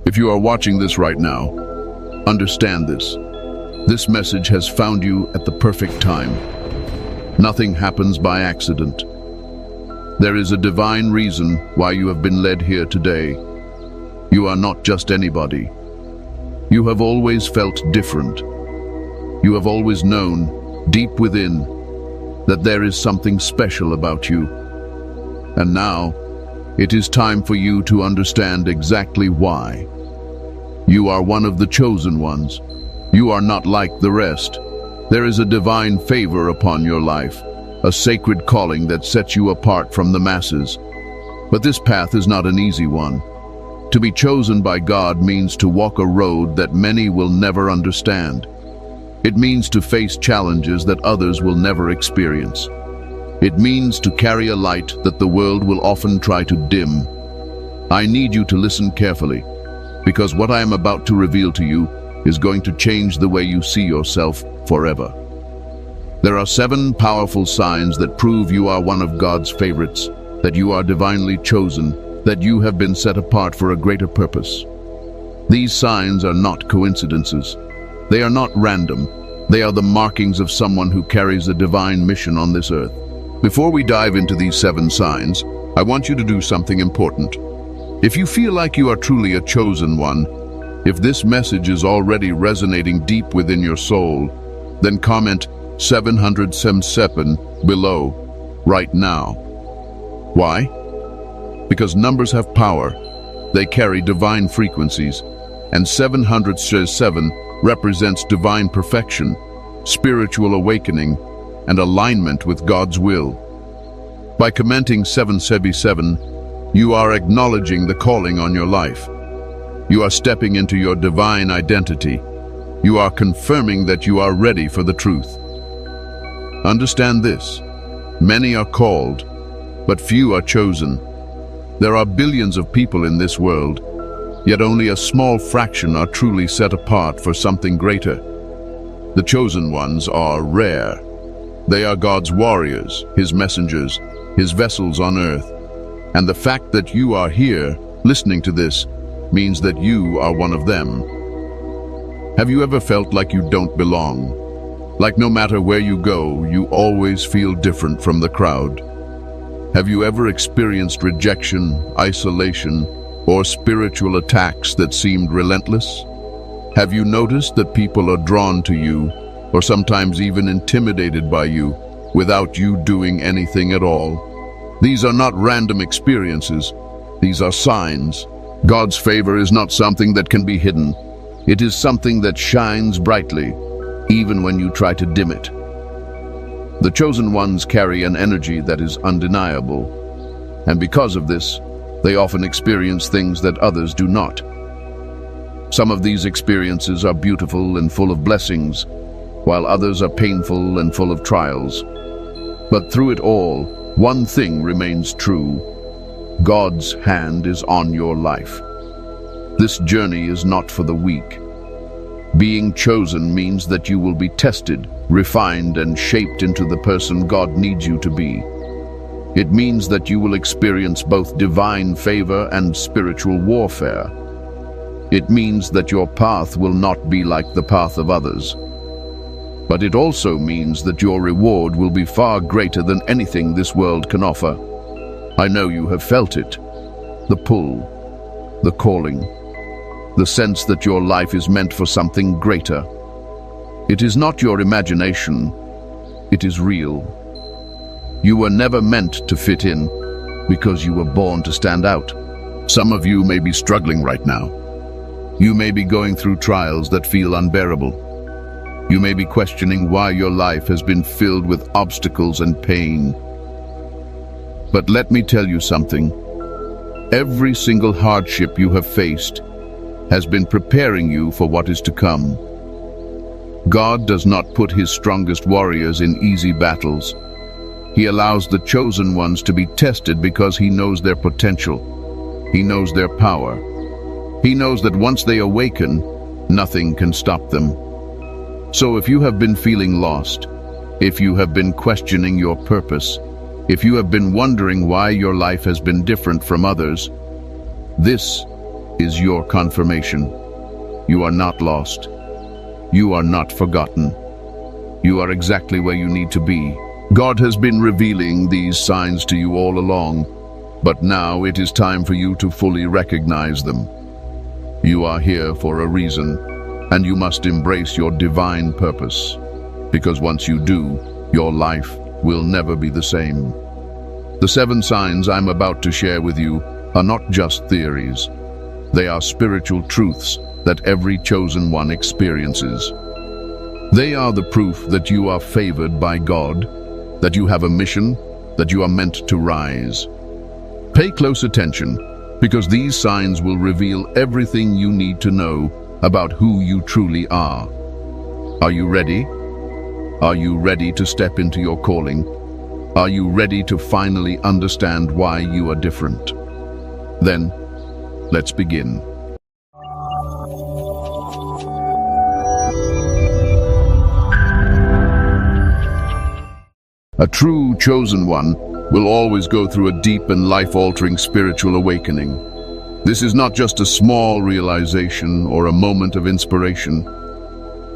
If you are watching this right now, understand this. This message has found you at the perfect time. Nothing happens by accident. There is a divine reason why you have been led here today. You are not just anybody. You have always felt different. You have always known, deep within, that there is something special about you. And now, it is time for you to understand exactly why. You are one of the chosen ones. You are not like the rest. There is a divine favor upon your life, a sacred calling that sets you apart from the masses. But this path is not an easy one. To be chosen by God means to walk a road that many will never understand. It means to face challenges that others will never experience. It means to carry a light that the world will often try to dim. I need you to listen carefully, because what I am about to reveal to you is going to change the way you see yourself forever. There are 7 powerful signs that prove you are one of God's favorites, that you are divinely chosen, that you have been set apart for a greater purpose. These signs are not coincidences. They are not random. They are the markings of someone who carries a divine mission on this earth. Before we dive into these 7 signs, I want you to do something important. If you feel like you are truly a chosen one, if this message is already resonating deep within your soul, then comment 777 below right now. Why? Because numbers have power. They carry divine frequencies, and 707 represents divine perfection, spiritual awakening, and alignment with God's will. By commenting 777, you are acknowledging the calling on your life. You are stepping into your divine identity. You are confirming that you are ready for the truth. Understand this: many are called, but few are chosen. There are billions of people in this world, yet only a small fraction are truly set apart for something greater. The chosen ones are rare. They are God's warriors, His messengers, His vessels on earth. And the fact that you are here, listening to this, means that you are one of them. Have you ever felt like you don't belong? Like no matter where you go, you always feel different from the crowd? Have you ever experienced rejection, isolation, or spiritual attacks that seemed relentless? Have you noticed that people are drawn to you, or sometimes even intimidated by you, without you doing anything at all? These are not random experiences. These are signs. God's favor is not something that can be hidden. It is something that shines brightly, even when you try to dim it. The chosen ones carry an energy that is undeniable, and because of this, they often experience things that others do not. Some of these experiences are beautiful and full of blessings, while others are painful and full of trials. But through it all, one thing remains true: God's hand is on your life. This journey is not for the weak. Being chosen means that you will be tested, refined, and shaped into the person God needs you to be. It means that you will experience both divine favor and spiritual warfare. It means that your path will not be like the path of others. But it also means that your reward will be far greater than anything this world can offer. I know you have felt it. The pull, the calling, the sense that your life is meant for something greater. It is not your imagination, it is real. You were never meant to fit in, because you were born to stand out. Some of you may be struggling right now. You may be going through trials that feel unbearable. You may be questioning why your life has been filled with obstacles and pain. But let me tell you something. Every single hardship you have faced has been preparing you for what is to come. God does not put His strongest warriors in easy battles. He allows the chosen ones to be tested because He knows their potential. He knows their power. He knows that once they awaken, nothing can stop them. So if you have been feeling lost, if you have been questioning your purpose, if you have been wondering why your life has been different from others, this is your confirmation. You are not lost. You are not forgotten. You are exactly where you need to be. God has been revealing these signs to you all along, but now it is time for you to fully recognize them. You are here for a reason, and you must embrace your divine purpose, because once you do, your life will never be the same. The 7 signs I'm about to share with you are not just theories. They are spiritual truths that every chosen one experiences. They are the proof that you are favored by God, that you have a mission, that you are meant to rise. Pay close attention, because these signs will reveal everything you need to know about who you truly are. Are you ready? Are you ready to step into your calling? Are you ready to finally understand why you are different? Then, let's begin. A true chosen one will always go through a deep and life-altering spiritual awakening. This is not just a small realization or a moment of inspiration.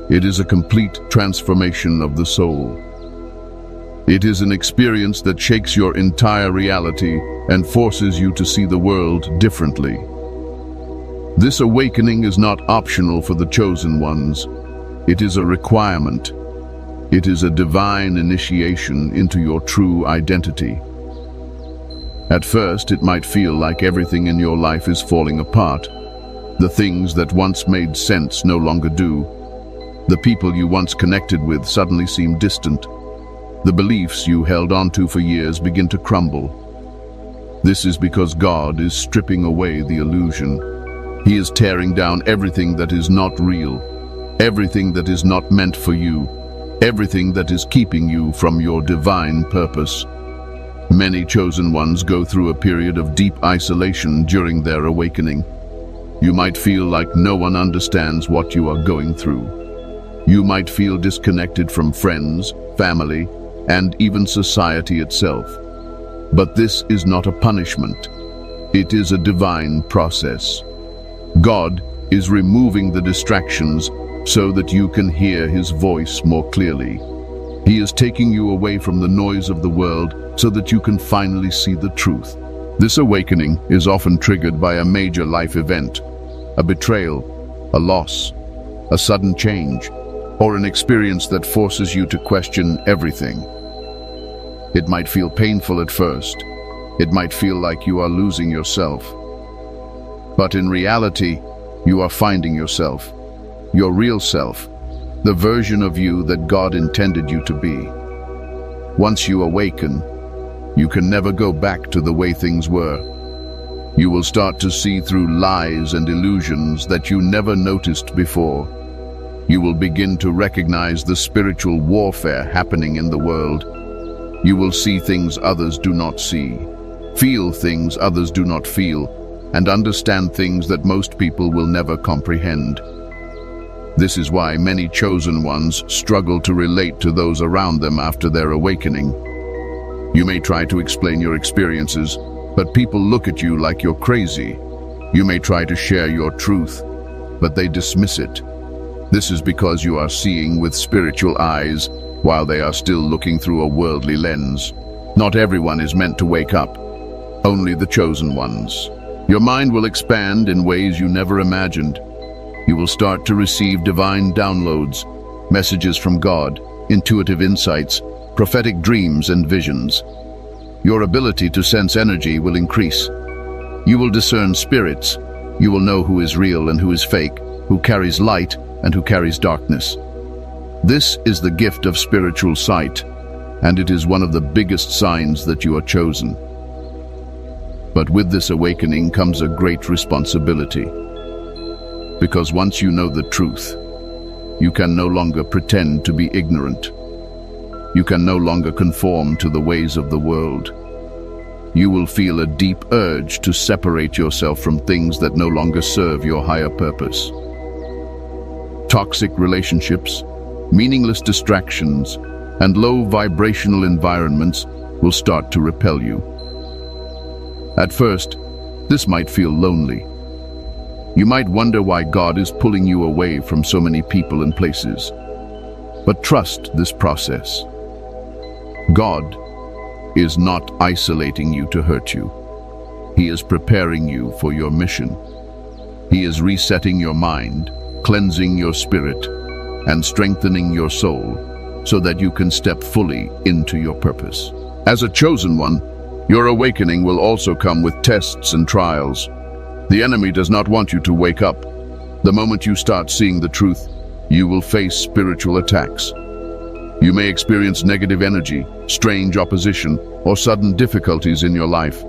It is a complete transformation of the soul. It is an experience that shakes your entire reality and forces you to see the world differently. This awakening is not optional for the chosen ones. It is a requirement. It is a divine initiation into your true identity. At first, it might feel like everything in your life is falling apart. The things that once made sense no longer do. The people you once connected with suddenly seem distant. The beliefs you held onto for years begin to crumble. This is because God is stripping away the illusion. He is tearing down everything that is not real, everything that is not meant for you, everything that is keeping you from your divine purpose. Many chosen ones go through a period of deep isolation during their awakening. You might feel like no one understands what you are going through. You might feel disconnected from friends, family, and even society itself. But this is not a punishment. It is a divine process. God is removing the distractions so that you can hear His voice more clearly. He is taking you away from the noise of the world so that you can finally see the truth. This awakening is often triggered by a major life event, a betrayal, a loss, a sudden change, or an experience that forces you to question everything. It might feel painful at first. It might feel like you are losing yourself. But in reality, you are finding yourself, your real self, the version of you that God intended you to be. Once you awaken, you can never go back to the way things were. You will start to see through lies and illusions that you never noticed before. You will begin to recognize the spiritual warfare happening in the world. You will see things others do not see, feel things others do not feel, and understand things that most people will never comprehend. This is why many chosen ones struggle to relate to those around them after their awakening. You may try to explain your experiences, but people look at you like you're crazy. You may try to share your truth, but they dismiss it. This is because you are seeing with spiritual eyes, while they are still looking through a worldly lens. Not everyone is meant to wake up, only the chosen ones. Your mind will expand in ways you never imagined. You will start to receive divine downloads, messages from God, intuitive insights, prophetic dreams and visions. Your ability to sense energy will increase. You will discern spirits. You will know who is real and who is fake, who carries light and who carries darkness. This is the gift of spiritual sight, and it is one of the biggest signs that you are chosen. But with this awakening comes a great responsibility. Because once you know the truth, you can no longer pretend to be ignorant. You can no longer conform to the ways of the world. You will feel a deep urge to separate yourself from things that no longer serve your higher purpose. Toxic relationships, meaningless distractions, and low vibrational environments will start to repel you. At first, this might feel lonely. You might wonder why God is pulling you away from so many people and places. But trust this process. God is not isolating you to hurt you. He is preparing you for your mission. He is resetting your mind, cleansing your spirit, and strengthening your soul so that you can step fully into your purpose. As a chosen one, your awakening will also come with tests and trials. The enemy does not want you to wake up. The moment you start seeing the truth, you will face spiritual attacks. You may experience negative energy, strange opposition, or sudden difficulties in your life.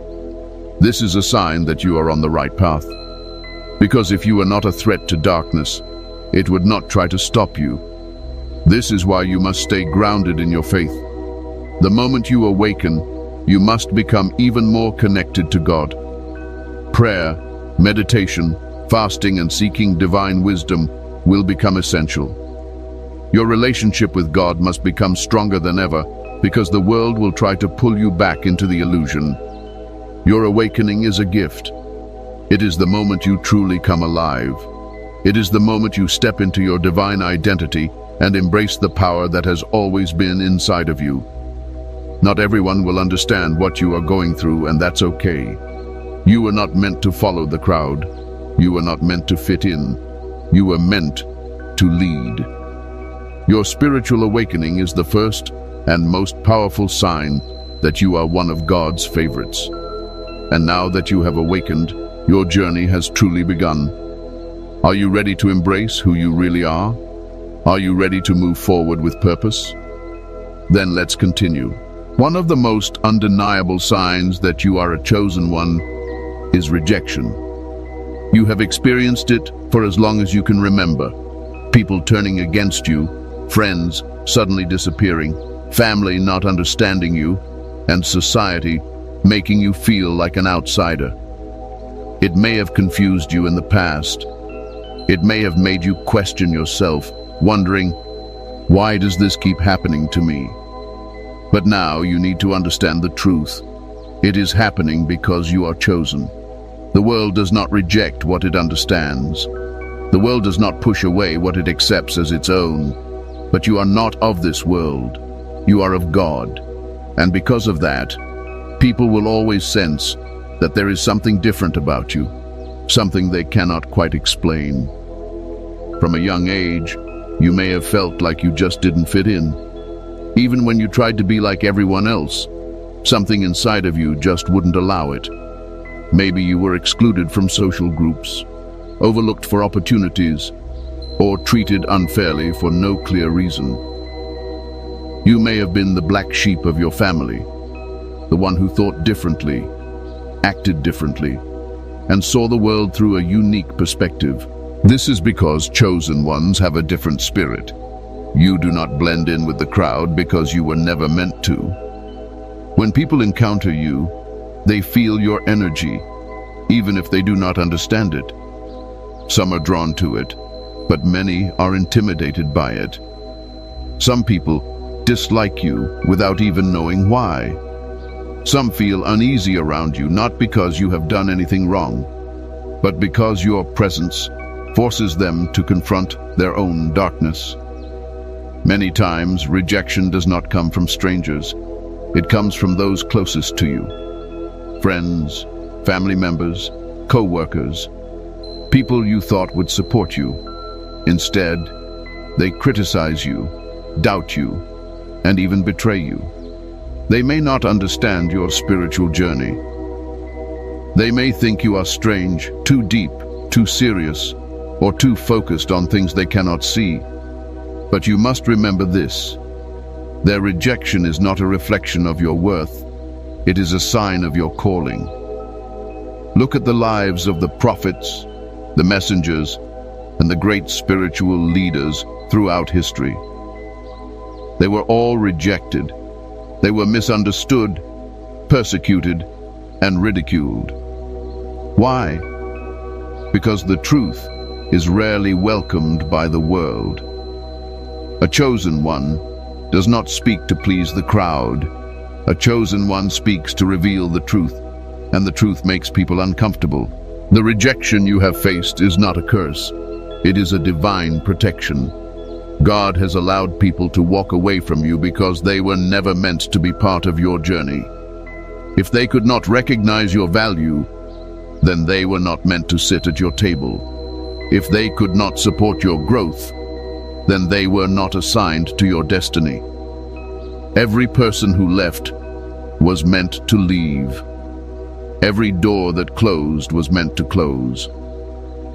This is a sign that you are on the right path. Because if you are not a threat to darkness, it would not try to stop you. This is why you must stay grounded in your faith. The moment you awaken, you must become even more connected to God. Prayer, meditation, fasting, and seeking divine wisdom will become essential. Your relationship with God must become stronger than ever because the world will try to pull you back into the illusion. Your awakening is a gift. It is the moment you truly come alive. It is the moment you step into your divine identity and embrace the power that has always been inside of you. Not everyone will understand what you are going through, and that's okay. You were not meant to follow the crowd. You were not meant to fit in. You were meant to lead. Your spiritual awakening is the first and most powerful sign that you are one of God's favorites. And now that you have awakened, your journey has truly begun. Are you ready to embrace who you really are? Are you ready to move forward with purpose? Then let's continue. One of the most undeniable signs that you are a chosen one is rejection. You have experienced it for as long as you can remember. People turning against you, friends suddenly disappearing, family not understanding you, and society making you feel like an outsider. It may have confused you in the past. It may have made you question yourself, wondering, why does this keep happening to me? But now you need to understand the truth. It is happening because you are chosen. The world does not reject what it understands. The world does not push away what it accepts as its own. But you are not of this world. You are of God. And because of that, people will always sense that there is something different about you, something they cannot quite explain. From a young age, you may have felt like you just didn't fit in. Even when you tried to be like everyone else, something inside of you just wouldn't allow it. Maybe you were excluded from social groups, overlooked for opportunities, or treated unfairly for no clear reason. You may have been the black sheep of your family, the one who thought differently, acted differently, and saw the world through a unique perspective. This is because chosen ones have a different spirit. You do not blend in with the crowd because you were never meant to. When people encounter you, they feel your energy, even if they do not understand it. Some are drawn to it, but many are intimidated by it. Some people dislike you without even knowing why. Some feel uneasy around you, not because you have done anything wrong, but because your presence forces them to confront their own darkness. Many times, rejection does not come from strangers. It comes from those closest to you. Friends, family members, co-workers, people you thought would support you. Instead, they criticize you, doubt you, and even betray you. They may not understand your spiritual journey. They may think you are strange, too deep, too serious, or too focused on things they cannot see. But you must remember this. Their rejection is not a reflection of your worth. It is a sign of your calling. Look at the lives of the prophets, the messengers, and the great spiritual leaders throughout history. They were all rejected. They were misunderstood, persecuted, and ridiculed. Why? Because the truth is rarely welcomed by the world. A chosen one does not speak to please the crowd. A chosen one speaks to reveal the truth, and the truth makes people uncomfortable. The rejection you have faced is not a curse. It is a divine protection. God has allowed people to walk away from you because they were never meant to be part of your journey. If they could not recognize your value, then they were not meant to sit at your table. If they could not support your growth, then they were not assigned to your destiny. Every person who left was meant to leave. Every door that closed was meant to close.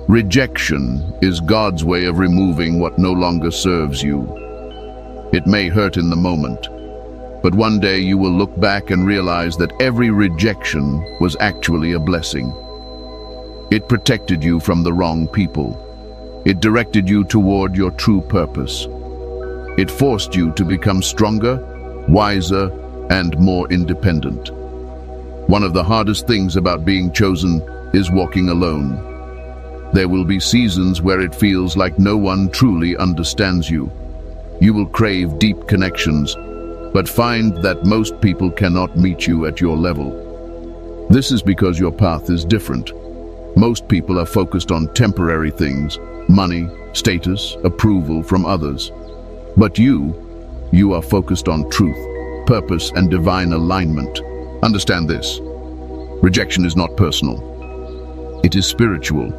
Rejection is God's way of removing what no longer serves you. It may hurt in the moment, but one day you will look back and realize that every rejection was actually a blessing. It protected you from the wrong people. It directed you toward your true purpose. It forced you to become stronger, wiser, and more independent. One of the hardest things about being chosen is walking alone. There will be seasons where it feels like no one truly understands you. You will crave deep connections, but find that most people cannot meet you at your level. This is because your path is different. Most people are focused on temporary things, money, status, approval from others. But you are focused on truth, purpose, and divine alignment. Understand this. Rejection is not personal. It is spiritual.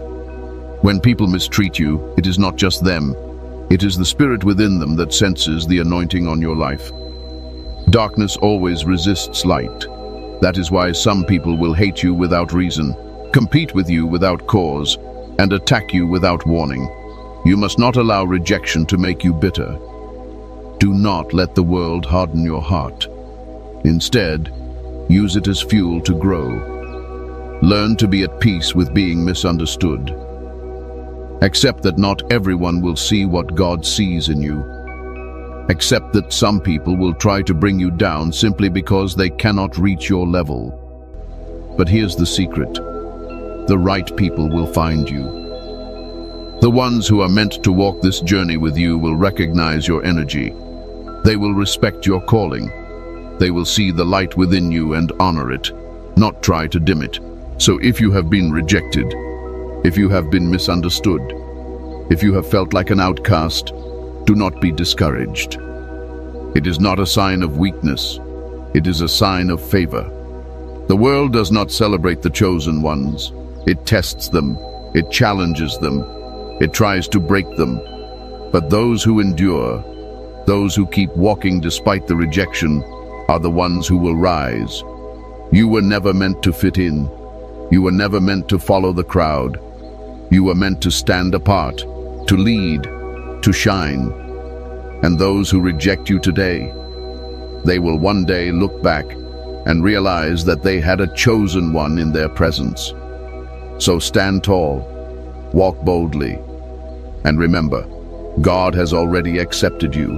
When people mistreat you, it is not just them. It is the spirit within them that senses the anointing on your life. Darkness always resists light. That is why some people will hate you without reason, compete with you without cause, and attack you without warning. You must not allow rejection to make you bitter. Do not let the world harden your heart. Instead, use it as fuel to grow. Learn to be at peace with being misunderstood. Accept that not everyone will see what God sees in you. Accept that some people will try to bring you down simply because they cannot reach your level. But here's the secret. The right people will find you. The ones who are meant to walk this journey with you will recognize your energy. They will respect your calling. They will see the light within you and honor it, not try to dim it. So if you have been rejected, if you have been misunderstood, if you have felt like an outcast, do not be discouraged. It is not a sign of weakness. It is a sign of favor. The world does not celebrate the chosen ones. It tests them. It challenges them. It tries to break them. But those who endure, those who keep walking despite the rejection, are the ones who will rise. You were never meant to fit in. You were never meant to follow the crowd. You were meant to stand apart, to lead, to shine. And those who reject you today, they will one day look back and realize that they had a chosen one in their presence. So stand tall, walk boldly, and remember, God has already accepted you.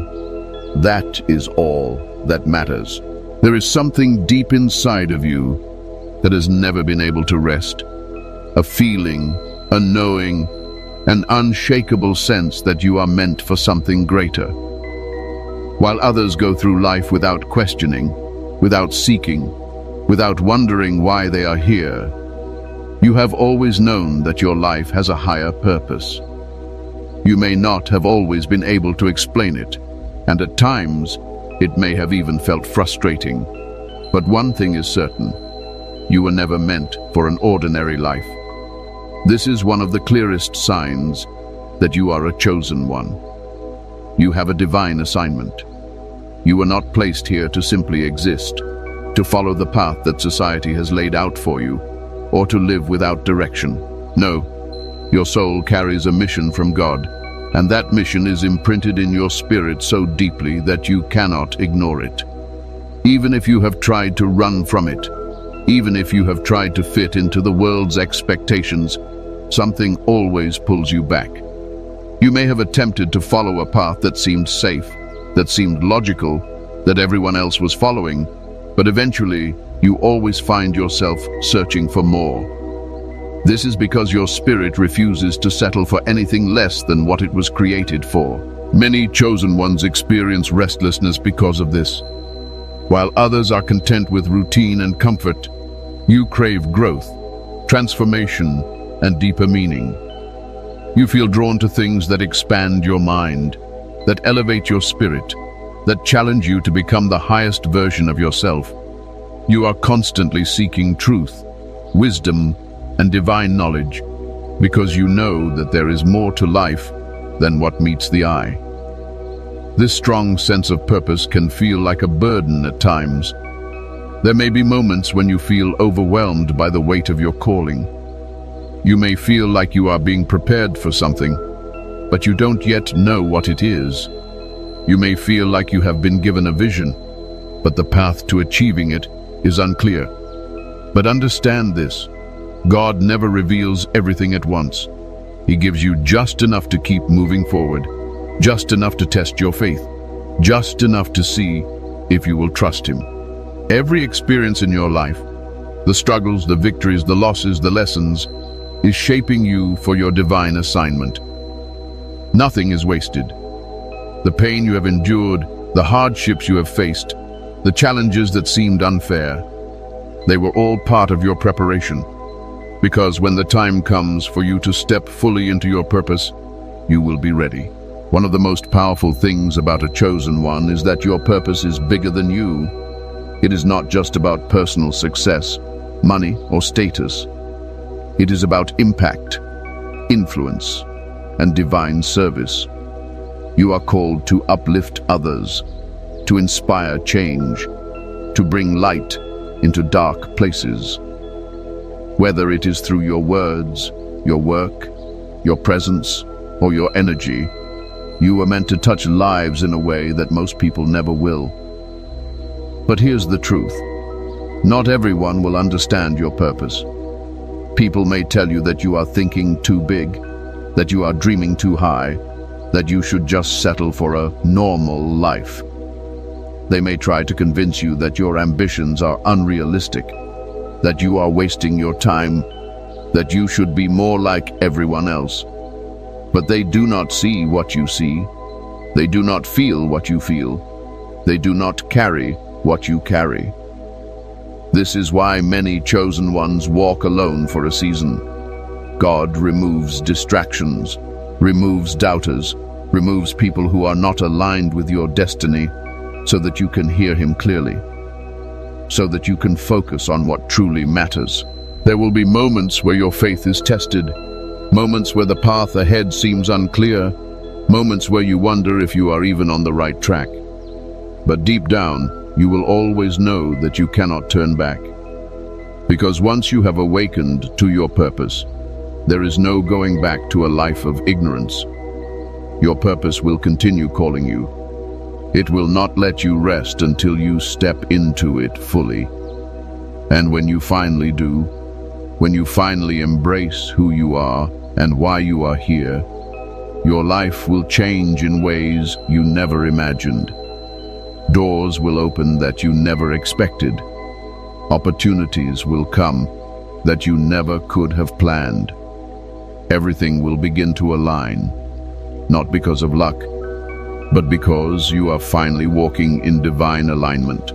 That is all that matters. There is something deep inside of you that has never been able to rest. A feeling, a knowing, an unshakable sense that you are meant for something greater. While others go through life without questioning, without seeking, without wondering why they are here, you have always known that your life has a higher purpose. You may not have always been able to explain it, and at times it may have even felt frustrating. But one thing is certain. You were never meant for an ordinary life. This is one of the clearest signs that you are a chosen one. You have a divine assignment. You were not placed here to simply exist, to follow the path that society has laid out for you, or to live without direction. No, your soul carries a mission from God, and that mission is imprinted in your spirit so deeply that you cannot ignore it. Even if you have tried to run from it, even if you have tried to fit into the world's expectations, something always pulls you back. You may have attempted to follow a path that seemed safe, that seemed logical, that everyone else was following, but eventually you always find yourself searching for more. This is because your spirit refuses to settle for anything less than what it was created for. Many chosen ones experience restlessness because of this. While others are content with routine and comfort, you crave growth, transformation, and deeper meaning. You feel drawn to things that expand your mind, that elevate your spirit, that challenge you to become the highest version of yourself. You are constantly seeking truth, wisdom, and divine knowledge, because you know that there is more to life than what meets the eye. This strong sense of purpose can feel like a burden at times. There may be moments when you feel overwhelmed by the weight of your calling. You may feel like you are being prepared for something, but you don't yet know what it is. You may feel like you have been given a vision, but the path to achieving it is unclear. But understand this: God never reveals everything at once. He gives you just enough to keep moving forward, just enough to test your faith, just enough to see if you will trust Him. Every experience in your life, the struggles, the victories, the losses, the lessons, is shaping you for your divine assignment. Nothing is wasted. The pain you have endured, the hardships you have faced, the challenges that seemed unfair, they were all part of your preparation. Because when the time comes for you to step fully into your purpose, you will be ready. One of the most powerful things about a chosen one is that your purpose is bigger than you. It is not just about personal success, money, or status. It is about impact, influence, and divine service. You are called to uplift others, to inspire change, to bring light into dark places. Whether it is through your words, your work, your presence, or your energy, you are meant to touch lives in a way that most people never will. But here's the truth: not everyone will understand your purpose. People may tell you that you are thinking too big, that you are dreaming too high, that you should just settle for a normal life. They may try to convince you that your ambitions are unrealistic, that you are wasting your time, that you should be more like everyone else. But they do not see what you see. They do not feel what you feel. They do not carry what you carry. This is why many chosen ones walk alone for a season. God removes distractions, removes doubters, removes people who are not aligned with your destiny, so that you can hear Him clearly, so that you can focus on what truly matters. There will be moments where your faith is tested, moments where the path ahead seems unclear, moments where you wonder if you are even on the right track. But deep down, you will always know that you cannot turn back. Because once you have awakened to your purpose, there is no going back to a life of ignorance. Your purpose will continue calling you. It will not let you rest until you step into it fully. And when you finally do, when you finally embrace who you are and why you are here, your life will change in ways you never imagined. Doors will open that you never expected. Opportunities will come that you never could have planned. Everything will begin to align, not because of luck, but because you are finally walking in divine alignment.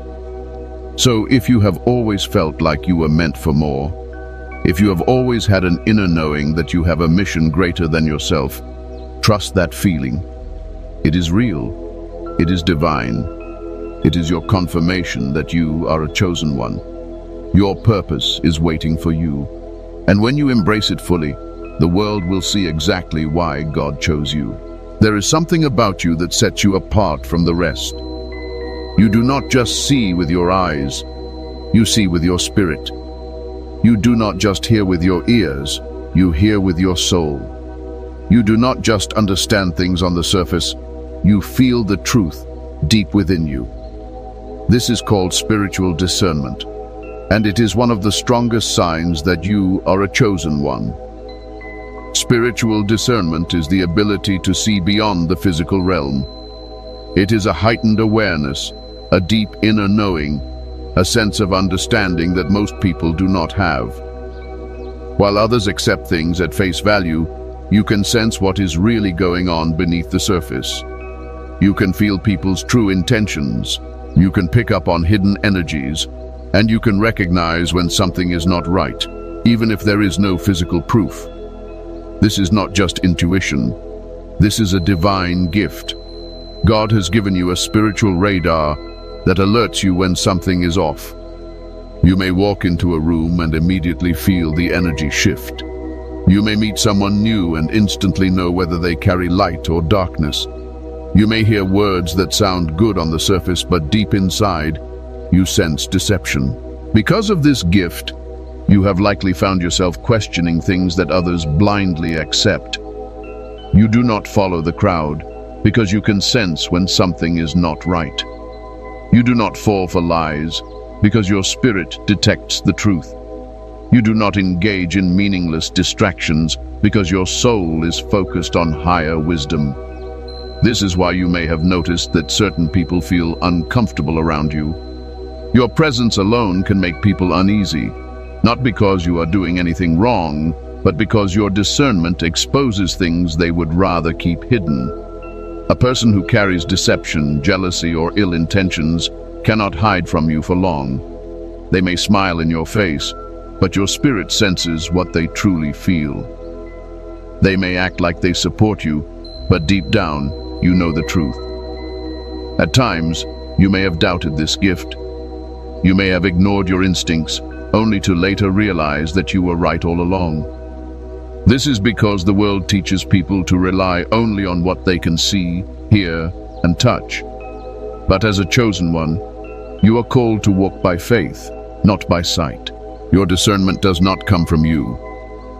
So if you have always felt like you were meant for more, if you have always had an inner knowing that you have a mission greater than yourself, trust that feeling. It is real. It is divine. It is your confirmation that you are a chosen one. Your purpose is waiting for you. And when you embrace it fully, the world will see exactly why God chose you. There is something about you that sets you apart from the rest. You do not just see with your eyes, you see with your spirit. You do not just hear with your ears, you hear with your soul. You do not just understand things on the surface, you feel the truth deep within you. This is called spiritual discernment, and it is one of the strongest signs that you are a chosen one. Spiritual discernment is the ability to see beyond the physical realm. It is a heightened awareness, a deep inner knowing, a sense of understanding that most people do not have. While others accept things at face value, you can sense what is really going on beneath the surface. You can feel people's true intentions. You can pick up on hidden energies, and you can recognize when something is not right, even if there is no physical proof. This is not just intuition. This is a divine gift. God has given you a spiritual radar that alerts you when something is off. You may walk into a room and immediately feel the energy shift. You may meet someone new and instantly know whether they carry light or darkness. You may hear words that sound good on the surface, but deep inside, you sense deception. Because of this gift, you have likely found yourself questioning things that others blindly accept. You do not follow the crowd because you can sense when something is not right. You do not fall for lies because your spirit detects the truth. You do not engage in meaningless distractions because your soul is focused on higher wisdom. This is why you may have noticed that certain people feel uncomfortable around you. Your presence alone can make people uneasy, not because you are doing anything wrong, but because your discernment exposes things they would rather keep hidden. A person who carries deception, jealousy, or ill intentions cannot hide from you for long. They may smile in your face, but your spirit senses what they truly feel. They may act like they support you, but deep down, you know the truth. At times, you may have doubted this gift. You may have ignored your instincts, only to later realize that you were right all along. This is because the world teaches people to rely only on what they can see, hear, and touch. But as a chosen one, you are called to walk by faith, not by sight. Your discernment does not come from you.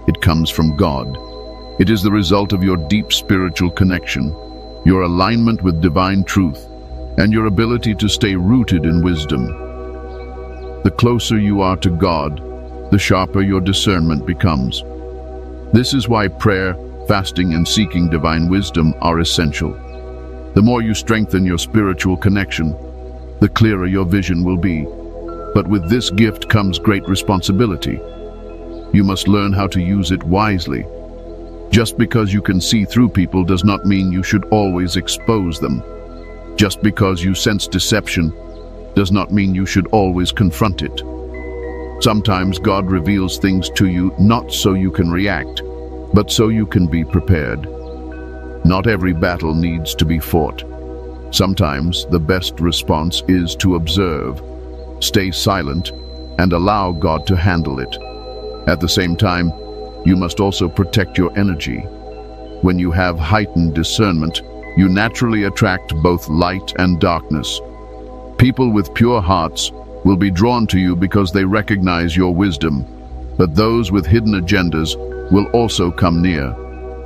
It comes from God. It is the result of your deep spiritual connection, your alignment with divine truth, and your ability to stay rooted in wisdom. The closer you are to God, the sharper your discernment becomes. This is why prayer, fasting, and seeking divine wisdom are essential. The more you strengthen your spiritual connection, the clearer your vision will be. But with this gift comes great responsibility. You must learn how to use it wisely. Just because you can see through people does not mean you should always expose them. Just because you sense deception does not mean you should always confront it. Sometimes God reveals things to you not so you can react, but so you can be prepared. Not every battle needs to be fought. Sometimes the best response is to observe, stay silent, and allow God to handle it. At the same time, you must also protect your energy. When you have heightened discernment, you naturally attract both light and darkness. People with pure hearts will be drawn to you because they recognize your wisdom, but those with hidden agendas will also come near,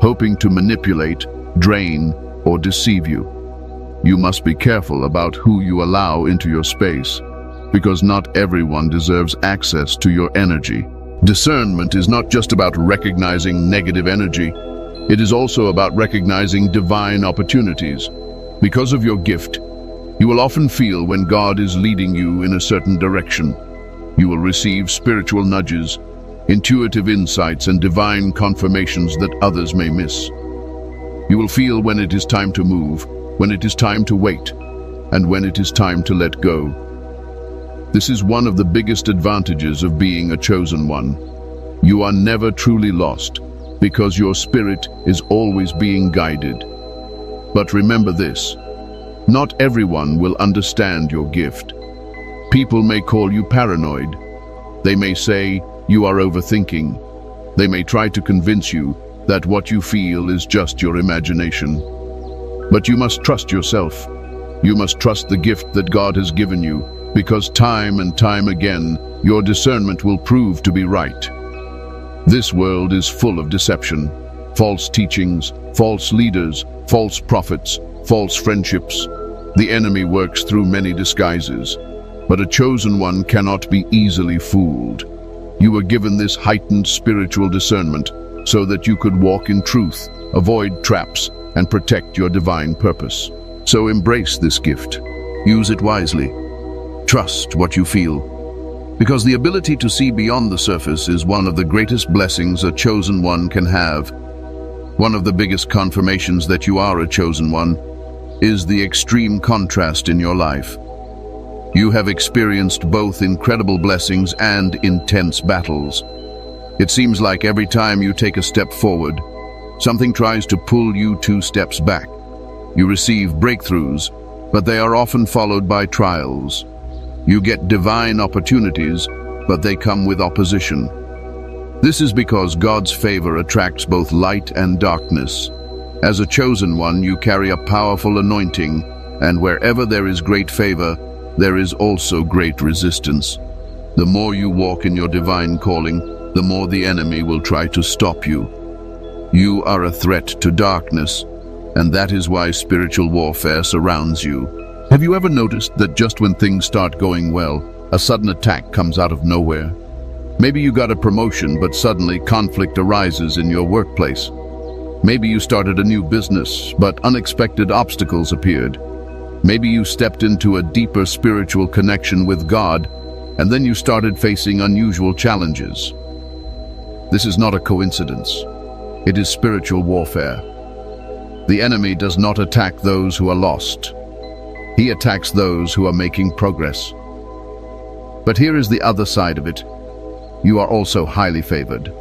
hoping to manipulate, drain, or deceive you. You must be careful about who you allow into your space, because not everyone deserves access to your energy. Discernment is not just about recognizing negative energy. It is also about recognizing divine opportunities. Because of your gift, you will often feel when God is leading you in a certain direction. You will receive spiritual nudges, intuitive insights, and divine confirmations that others may miss. You will feel when it is time to move, when it is time to wait, and when it is time to let go. This is one of the biggest advantages of being a chosen one. You are never truly lost, because your spirit is always being guided. But remember this: not everyone will understand your gift. People may call you paranoid. They may say you are overthinking. They may try to convince you that what you feel is just your imagination. But you must trust yourself. You must trust the gift that God has given you, because time and time again, your discernment will prove to be right. This world is full of deception, false teachings, false leaders, false prophets, false friendships. The enemy works through many disguises, but a chosen one cannot be easily fooled. You were given this heightened spiritual discernment so that you could walk in truth, avoid traps, and protect your divine purpose. So embrace this gift. Use it wisely. Trust what you feel, because the ability to see beyond the surface is one of the greatest blessings a chosen one can have. One of the biggest confirmations that you are a chosen one is the extreme contrast in your life. You have experienced both incredible blessings and intense battles. It seems like every time you take a step forward, Something tries to pull you 2 steps back. You receive breakthroughs, but they are often followed by trials. You get divine opportunities, but they come with opposition. This is because God's favor attracts both light and darkness. As a chosen one, you carry a powerful anointing, and wherever there is great favor, there is also great resistance. The more you walk in your divine calling, the more the enemy will try to stop you. You are a threat to darkness, and that is why spiritual warfare surrounds you. Have you ever noticed that just when things start going well, a sudden attack comes out of nowhere? Maybe you got a promotion, but suddenly conflict arises in your workplace. Maybe you started a new business, but unexpected obstacles appeared. Maybe you stepped into a deeper spiritual connection with God, and then you started facing unusual challenges. This is not a coincidence. It is spiritual warfare. The enemy does not attack those who are lost. He attacks those who are making progress. But here is the other side of it. You are also highly favored.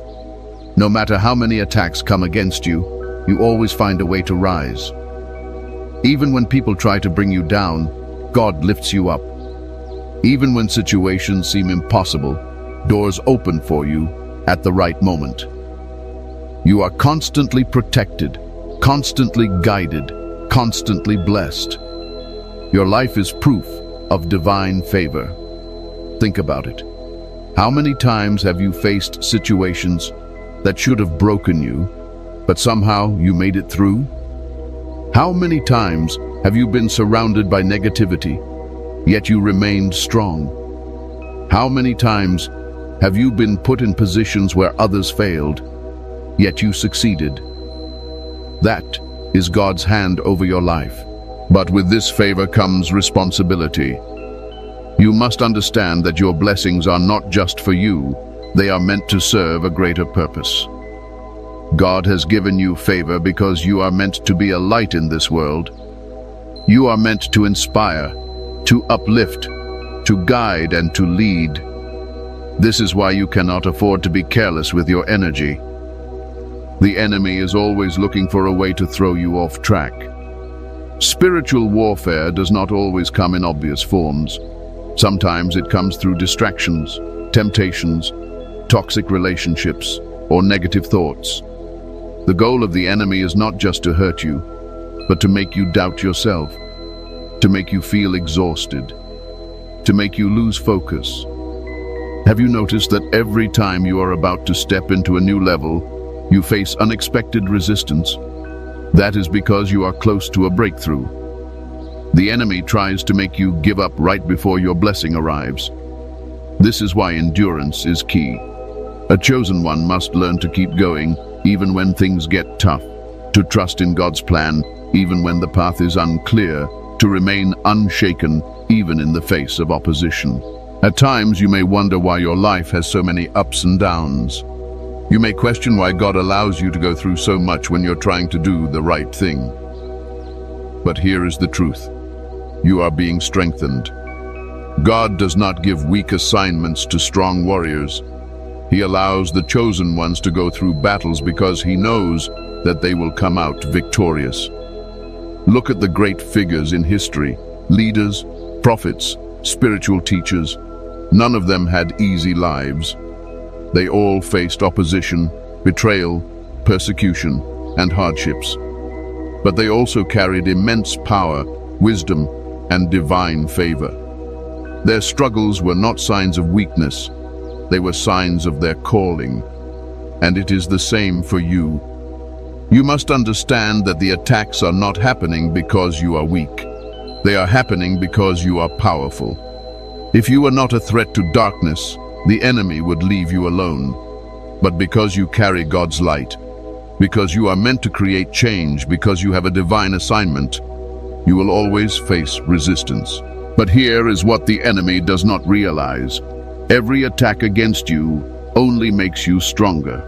No matter how many attacks come against you, you always find a way to rise. Even when people try to bring you down, God lifts you up. Even when situations seem impossible, doors open for you at the right moment. You are constantly protected, constantly guided, constantly blessed. Your life is proof of divine favor. Think about it. How many times have you faced situations that should have broken you, but somehow you made it through? How many times have you been surrounded by negativity, yet you remained strong? How many times have you been put in positions where others failed, yet you succeeded? That is God's hand over your life. But with this favor comes responsibility. You must understand that your blessings are not just for you, they are meant to serve a greater purpose. God has given you favor because you are meant to be a light in this world. You are meant to inspire, to uplift, to guide, and to lead. This is why you cannot afford to be careless with your energy. The enemy is always looking for a way to throw you off track. Spiritual warfare does not always come in obvious forms. Sometimes it comes through distractions, temptations, toxic relationships, or negative thoughts. The goal of the enemy is not just to hurt you, but to make you doubt yourself, to make you feel exhausted, to make you lose focus. Have you noticed that every time you are about to step into a new level, you face unexpected resistance? That is because you are close to a breakthrough. The enemy tries to make you give up right before your blessing arrives. This is why endurance is key. A chosen one must learn to keep going even when things get tough, to trust in God's plan even when the path is unclear, to remain unshaken even in the face of opposition. At times you may wonder why your life has so many ups and downs. You may question why God allows you to go through so much when you're trying to do the right thing. But here is the truth. You are being strengthened. God does not give weak assignments to strong warriors. He allows the chosen ones to go through battles because He knows that they will come out victorious. Look at the great figures in history, leaders, prophets, spiritual teachers. None of them had easy lives. They all faced opposition, betrayal, persecution, and hardships. But they also carried immense power, wisdom, and divine favor. Their struggles were not signs of weakness. They were signs of their calling. And it is the same for you. You must understand that the attacks are not happening because you are weak. They are happening because you are powerful. If you were not a threat to darkness, the enemy would leave you alone. But because you carry God's light, because you are meant to create change, because you have a divine assignment, you will always face resistance. But here is what the enemy does not realize. Every attack against you only makes you stronger.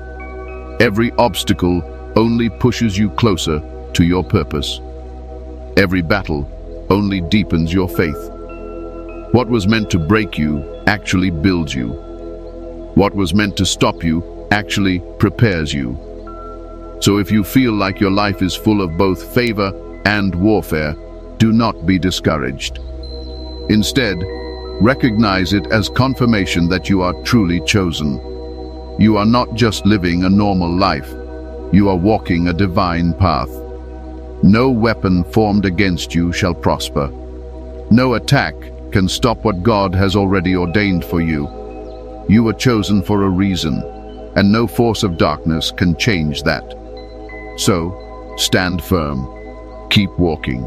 Every obstacle only pushes you closer to your purpose. Every battle only deepens your faith. What was meant to break you actually builds you. What was meant to stop you actually prepares you. So if you feel like your life is full of both favor and warfare, do not be discouraged. Instead, recognize it as confirmation that you are truly chosen. You are not just living a normal life. You are walking a divine path. No weapon formed against you shall prosper. No attack can stop what God has already ordained for you. You are chosen for a reason, and no force of darkness can change that. So, stand firm, keep walking,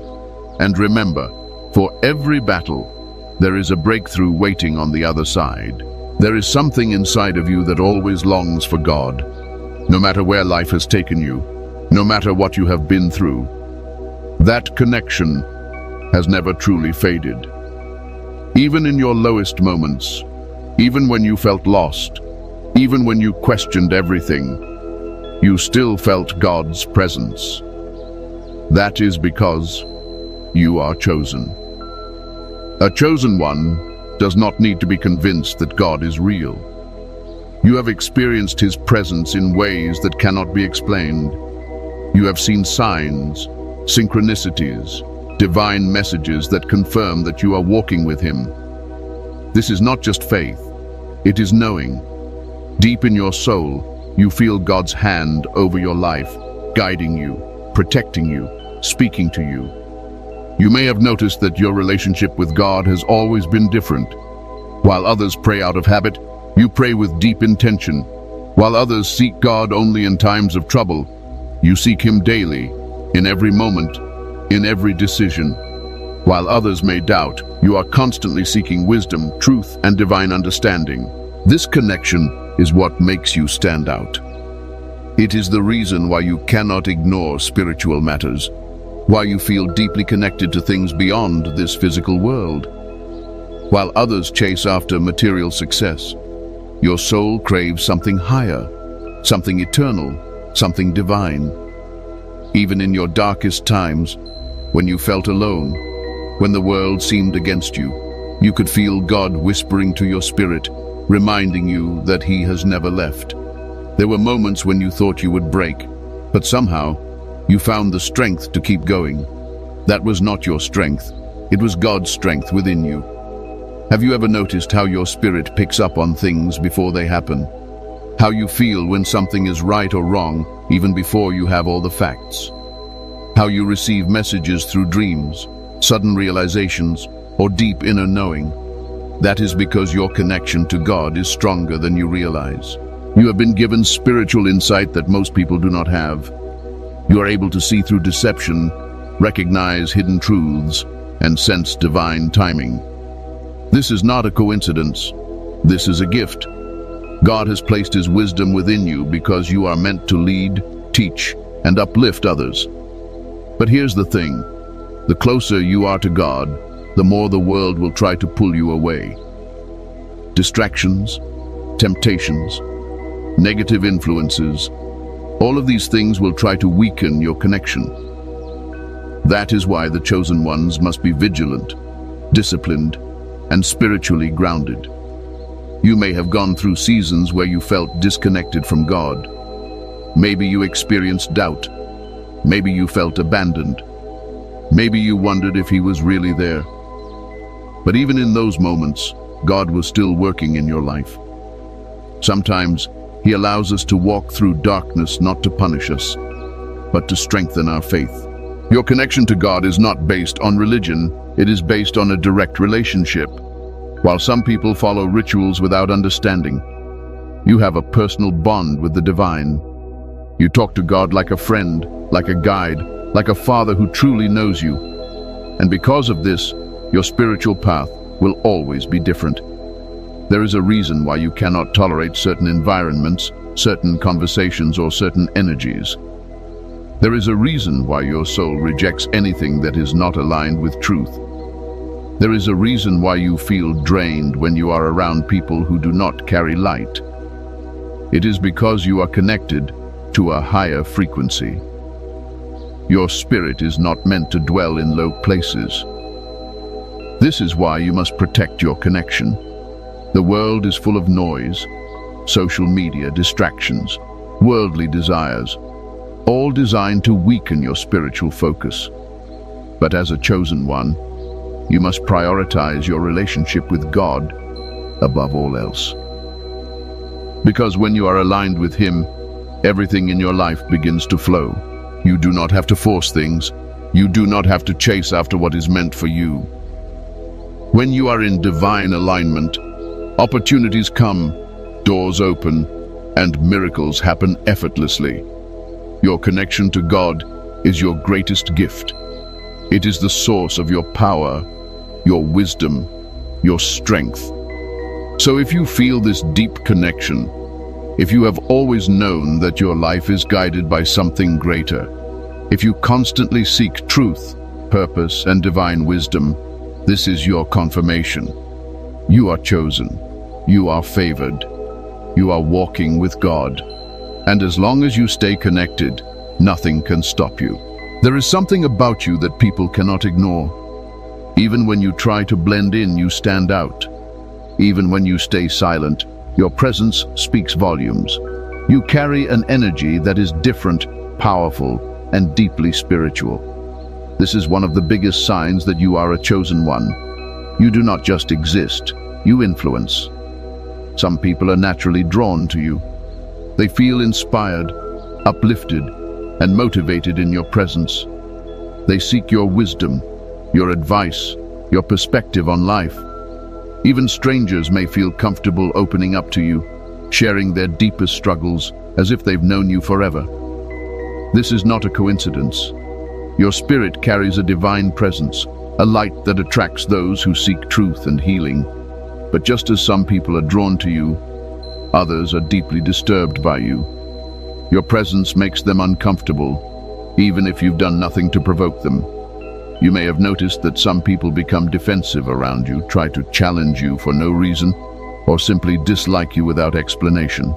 and remember, for every battle, there is a breakthrough waiting on the other side. There is something inside of you that always longs for God. No matter where life has taken you, no matter what you have been through, that connection has never truly faded. Even in your lowest moments, even when you felt lost, even when you questioned everything, you still felt God's presence. That is because you are chosen. A chosen one does not need to be convinced that God is real. You have experienced His presence in ways that cannot be explained. You have seen signs, synchronicities, divine messages that confirm that you are walking with Him. This is not just faith, it is knowing. Deep in your soul, you feel God's hand over your life, guiding you, protecting you, speaking to you. You may have noticed that your relationship with God has always been different. While others pray out of habit, you pray with deep intention. While others seek God only in times of trouble, you seek Him daily, in every moment, in every decision. While others may doubt, you are constantly seeking wisdom, truth, and divine understanding. This connection is what makes you stand out. It is the reason why you cannot ignore spiritual matters, why you feel deeply connected to things beyond this physical world. While others chase after material success, your soul craves something higher, something eternal, something divine. Even in your darkest times, when you felt alone, when the world seemed against you, you could feel God whispering to your spirit, reminding you that He has never left. There were moments when you thought you would break, but somehow you found the strength to keep going. That was not your strength, it was God's strength within you. Have you ever noticed how your spirit picks up on things before they happen? How you feel when something is right or wrong, even before you have all the facts? How you receive messages through dreams, sudden realizations, or deep inner knowing? That is because your connection to God is stronger than you realize. You have been given spiritual insight that most people do not have. You are able to see through deception, recognize hidden truths, and sense divine timing. This is not a coincidence. This is a gift. God has placed His wisdom within you because you are meant to lead, teach, and uplift others. But here's the thing. The closer you are to God, the more the world will try to pull you away. Distractions, temptations, negative influences, all of these things will try to weaken your connection. That is why the chosen ones must be vigilant, disciplined, and spiritually grounded. You may have gone through seasons where you felt disconnected from God. Maybe you experienced doubt. Maybe you felt abandoned. Maybe you wondered if He was really there. But even in those moments, God was still working in your life. Sometimes He allows us to walk through darkness not to punish us, but to strengthen our faith. Your connection to God is not based on religion, it is based on a direct relationship. While some people follow rituals without understanding, you have a personal bond with the divine. You talk to God like a friend, like a guide, like a father who truly knows you. And because of this, your spiritual path will always be different. There is a reason why you cannot tolerate certain environments, certain conversations, or certain energies. There is a reason why your soul rejects anything that is not aligned with truth. There is a reason why you feel drained when you are around people who do not carry light. It is because you are connected to a higher frequency. Your spirit is not meant to dwell in low places. This is why you must protect your connection. The world is full of noise, social media, distractions, worldly desires. all designed to weaken your spiritual focus. But as a chosen one, you must prioritize your relationship with God above all else. Because when you are aligned with Him, everything in your life begins to flow. You do not have to force things. You do not have to chase after what is meant for you. When you are in divine alignment, opportunities come, doors open, and miracles happen effortlessly. Your connection to God is your greatest gift. It is the source of your power, your wisdom, your strength. So if you feel this deep connection, if you have always known that your life is guided by something greater, if you constantly seek truth, purpose, and divine wisdom, this is your confirmation. You are chosen. You are favored. You are walking with God. And as long as you stay connected, nothing can stop you. There is something about you that people cannot ignore. Even when you try to blend in, you stand out. Even when you stay silent, your presence speaks volumes. You carry an energy that is different, powerful, and deeply spiritual. This is one of the biggest signs that you are a chosen one. You do not just exist, you influence. Some people are naturally drawn to you. They feel inspired, uplifted, and motivated in your presence. They seek your wisdom, your advice, your perspective on life. Even strangers may feel comfortable opening up to you, sharing their deepest struggles as if they've known you forever. This is not a coincidence. Your spirit carries a divine presence, a light that attracts those who seek truth and healing. But just as some people are drawn to you, others are deeply disturbed by you. Your presence makes them uncomfortable, even if you've done nothing to provoke them. You may have noticed that some people become defensive around you, try to challenge you for no reason, or simply dislike you without explanation.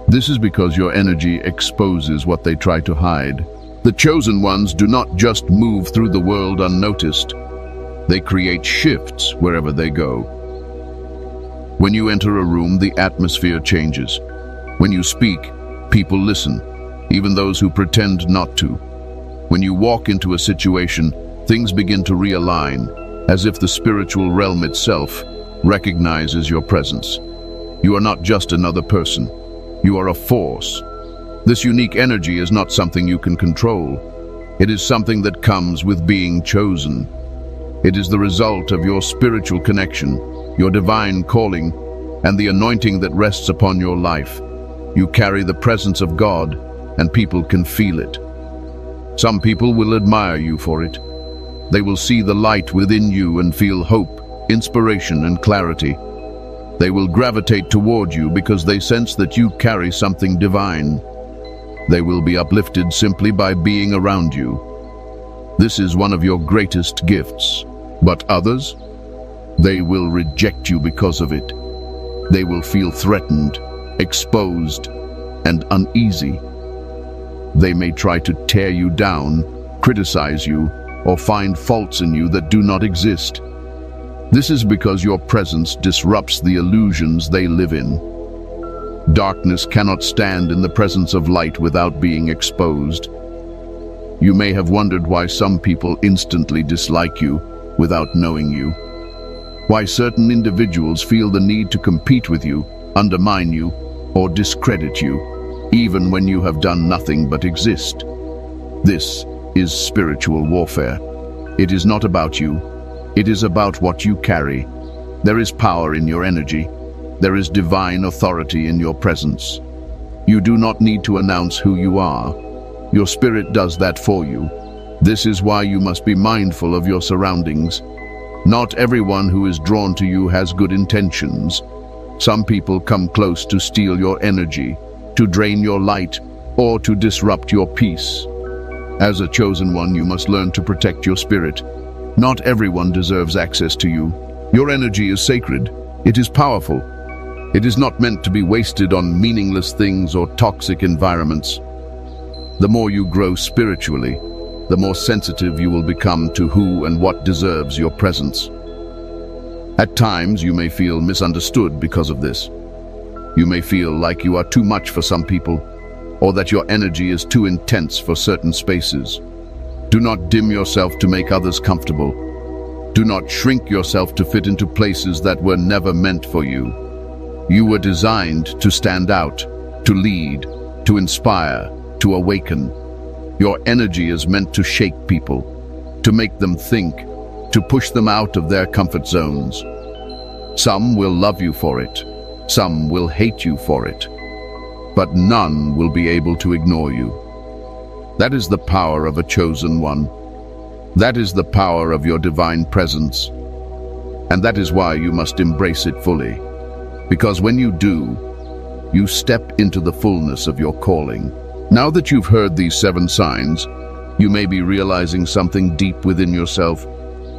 This is because your energy exposes what they try to hide. The chosen ones do not just move through the world unnoticed. They create shifts wherever they go. When you enter a room, the atmosphere changes. When you speak, people listen, even those who pretend not to. When you walk into a situation, things begin to realign, as if the spiritual realm itself recognizes your presence. You are not just another person. You are a force. This unique energy is not something you can control. It is something that comes with being chosen. It is the result of your spiritual connection, your divine calling, and the anointing that rests upon your life. You carry the presence of God, and people can feel it. Some people will admire you for it. They will see the light within you and feel hope, inspiration, and clarity. They will gravitate toward you because they sense that you carry something divine. They will be uplifted simply by being around you. This is one of your greatest gifts. But others? They will reject you because of it. They will feel threatened, exposed, and uneasy. They may try to tear you down, criticize you, or find faults in you that do not exist. This is because your presence disrupts the illusions they live in. Darkness cannot stand in the presence of light without being exposed. You may have wondered why some people instantly dislike you without knowing you. Why certain individuals feel the need to compete with you, undermine you, or discredit you, even when you have done nothing but exist. This is spiritual warfare. It is not about you. It is about what you carry. There is power in your energy. There is divine authority in your presence. You do not need to announce who you are. Your spirit does that for you. This is why you must be mindful of your surroundings. Not everyone who is drawn to you has good intentions. Some people come close to steal your energy, to drain your light, or to disrupt your peace. As a chosen one, you must learn to protect your spirit. Not everyone deserves access to you. Your energy is sacred. It is powerful. It is not meant to be wasted on meaningless things or toxic environments. The more you grow spiritually, the more sensitive you will become to who and what deserves your presence. At times, you may feel misunderstood because of this. You may feel like you are too much for some people, or that your energy is too intense for certain spaces. Do not dim yourself to make others comfortable. Do not shrink yourself to fit into places that were never meant for you. You were designed to stand out, to lead, to inspire, to awaken. Your energy is meant to shake people, to make them think, to push them out of their comfort zones. Some will love you for it, some will hate you for it, but none will be able to ignore you. That is the power of a chosen one. That is the power of your divine presence. And that is why you must embrace it fully. Because when you do, you step into the fullness of your calling. Now that you've heard these 7 signs, you may be realizing something deep within yourself.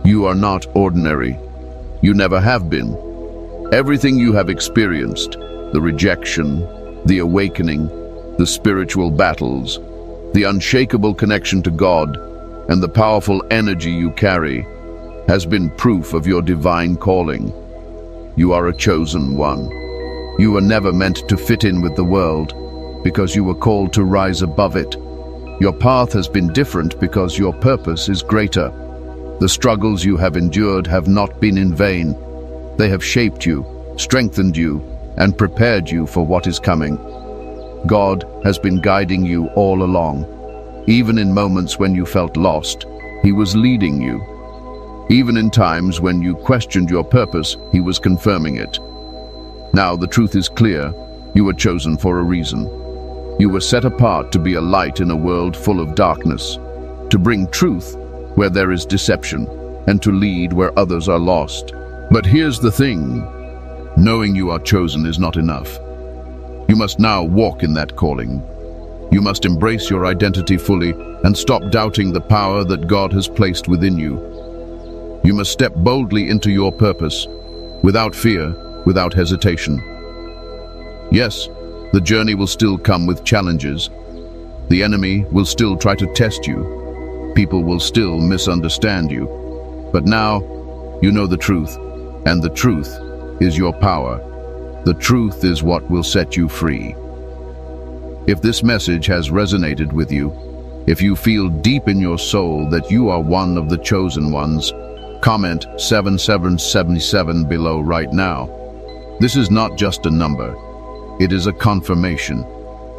You are not ordinary. You never have been. Everything you have experienced, the rejection, the awakening, the spiritual battles, the unshakable connection to God, and the powerful energy you carry, has been proof of your divine calling. You are a chosen one. You were never meant to fit in with the world, because you were called to rise above it. Your path has been different because your purpose is greater. The struggles you have endured have not been in vain. They have shaped you, strengthened you, and prepared you for what is coming. God has been guiding you all along. Even in moments when you felt lost, He was leading you. Even in times when you questioned your purpose, He was confirming it. Now the truth is clear. You were chosen for a reason. You were set apart to be a light in a world full of darkness, to bring truth where there is deception, and to lead where others are lost. But here's the thing. Knowing you are chosen is not enough. You must now walk in that calling. You must embrace your identity fully and stop doubting the power that God has placed within you. You must step boldly into your purpose, without fear, without hesitation. Yes, the journey will still come with challenges. The enemy will still try to test you. People will still misunderstand you. But now, you know the truth, and the truth is your power. The truth is what will set you free. If this message has resonated with you, if you feel deep in your soul that you are one of the chosen ones, comment 7777 below right now. This is not just a number. It is a confirmation,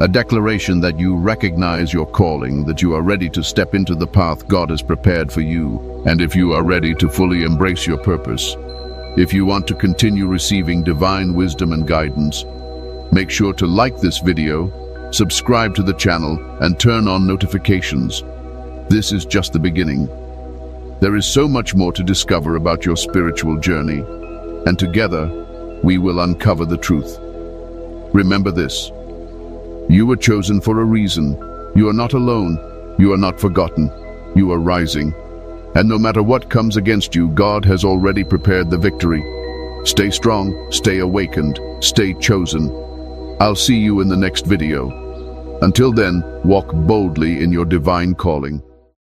a declaration that you recognize your calling, that you are ready to step into the path God has prepared for you, and if you are ready to fully embrace your purpose. If you want to continue receiving divine wisdom and guidance, make sure to like this video, subscribe to the channel, and turn on notifications. This is just the beginning. There is so much more to discover about your spiritual journey, and together we will uncover the truth. Remember this. You were chosen for a reason. You are not alone. You are not forgotten. You are rising. And no matter what comes against you, God has already prepared the victory. Stay strong, stay awakened, stay chosen. I'll see you in the next video. Until then, walk boldly in your divine calling.